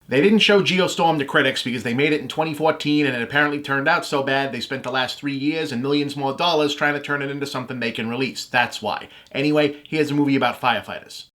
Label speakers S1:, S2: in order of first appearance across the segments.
S1: They didn't show Geostorm to critics because they made it in 2014 and it apparently turned out so bad they spent the last 3 years and millions more dollars trying to turn it into something they can release. That's why. Anyway, here's a movie about firefighters.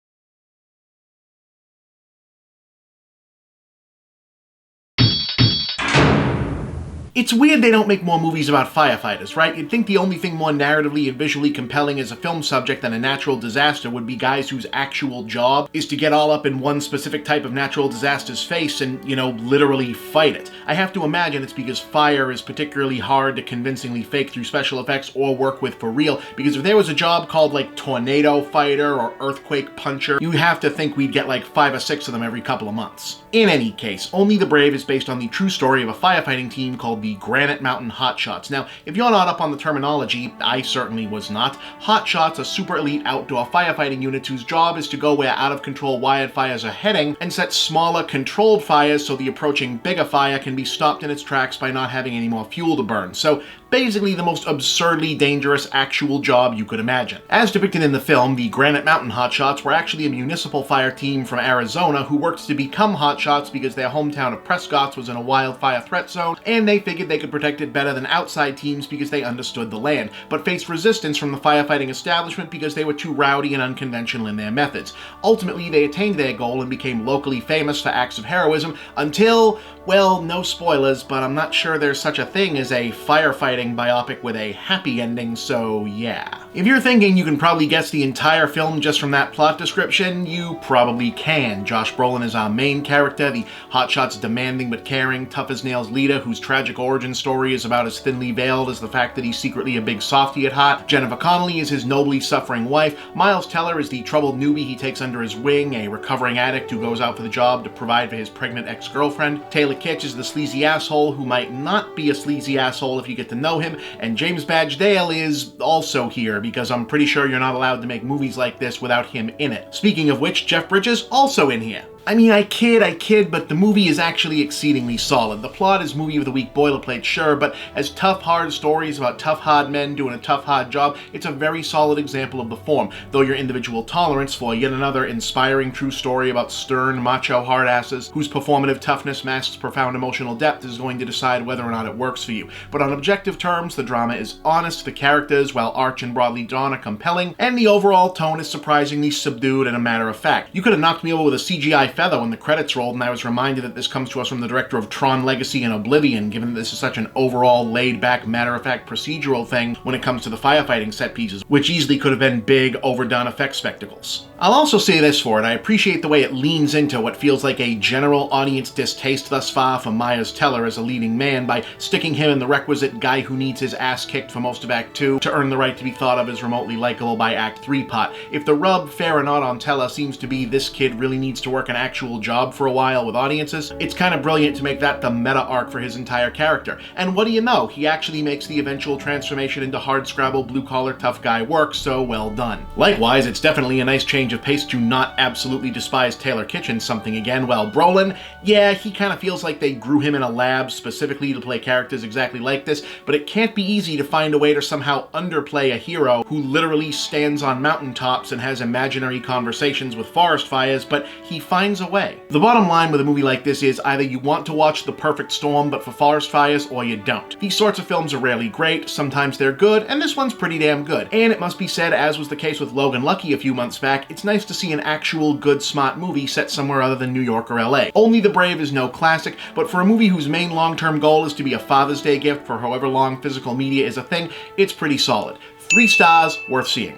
S1: It's weird they don't make more movies about firefighters, right? You'd think the only thing more narratively and visually compelling as a film subject than a natural disaster would be guys whose actual job is to get all up in one specific type of natural disaster's face and, literally fight it. I have to imagine it's because fire is particularly hard to convincingly fake through special effects or work with for real, because if there was a job called like Tornado Fighter or Earthquake Puncher, you have to think we'd get like 5 or 6 of them every couple of months. In any case, Only the Brave is based on the true story of a firefighting team called the Granite Mountain Hotshots. Now, if you're not up on the terminology, I certainly was not, Hotshots are super elite outdoor firefighting units whose job is to go where out-of-control wildfires are heading and set smaller, controlled fires so the approaching bigger fire can be stopped in its tracks by not having any more fuel to burn. So, basically the most absurdly dangerous actual job you could imagine. As depicted in the film, the Granite Mountain Hotshots were actually a municipal fire team from Arizona who worked to become Hotshots because their hometown of Prescott was in a wildfire threat zone, and they figured they could protect it better than outside teams because they understood the land, but faced resistance from the firefighting establishment because they were too rowdy and unconventional in their methods. Ultimately, they attained their goal and became locally famous for acts of heroism until, well, no spoilers, but I'm not sure there's such a thing as a firefighting biopic with a happy ending, so yeah. If you're thinking you can probably guess the entire film just from that plot description, you probably can. Josh Brolin is our main character, the Hotshot's demanding but caring, tough-as-nails leader whose tragic origin story is about as thinly veiled as the fact that he's secretly a big softie at heart. Jennifer Connelly is his nobly suffering wife. Miles Teller is the troubled newbie he takes under his wing, a recovering addict who goes out for the job to provide for his pregnant ex-girlfriend. Taylor Kitsch is the sleazy asshole who might not be a sleazy asshole if you get to know him, and James Badge Dale is also here because I'm pretty sure you're not allowed to make movies like this without him in it. Speaking of which, Jeff Bridges also in here. I mean, I kid, but the movie is actually exceedingly solid. The plot is movie of the week boilerplate, sure, but as tough, hard stories about tough, hard men doing a tough, hard job, it's a very solid example of the form, though your individual tolerance for yet another inspiring true story about stern, macho hardasses whose performative toughness masks profound emotional depth is going to decide whether or not it works for you. But on objective terms, the drama is honest, the characters, while arch and broadly drawn, are compelling, and the overall tone is surprisingly subdued and a matter of fact. You could have knocked me over with a CGI feather when the credits rolled, and I was reminded that this comes to us from the director of Tron Legacy and Oblivion, given that this is such an overall laid-back, matter-of-fact procedural thing when it comes to the firefighting set pieces, which easily could have been big, overdone effect spectacles. I'll also say this for it, I appreciate the way it leans into what feels like a general audience distaste thus far for Miles Teller as a leading man by sticking him in the requisite guy who needs his ass kicked for most of Act 2 to earn the right to be thought of as remotely likable by Act 3 pot. If the rub, fair or not, on Teller seems to be this kid really needs to work an actual job for a while with audiences, it's kind of brilliant to make that the meta arc for his entire character. And what do you know, he actually makes the eventual transformation into hardscrabble, blue-collar, tough guy work, so well done. Likewise, it's definitely a nice change of pace to not absolutely despise Taylor Kitsch something again, while Brolin, yeah, he kind of feels like they grew him in a lab specifically to play characters exactly like this, but it can't be easy to find a way to somehow underplay a hero who literally stands on mountaintops and has imaginary conversations with forest fires, but he finds a way. The bottom line with a movie like this is either you want to watch The Perfect Storm but for forest fires, or you don't. These sorts of films are rarely great, sometimes they're good, and this one's pretty damn good. And it must be said, as was the case with Logan Lucky a few months back, it's nice to see an actual good, smart movie set somewhere other than New York or LA. Only the Brave is no classic, but for a movie whose main long-term goal is to be a Father's Day gift for however long physical media is a thing, it's pretty solid. 3 stars, worth seeing.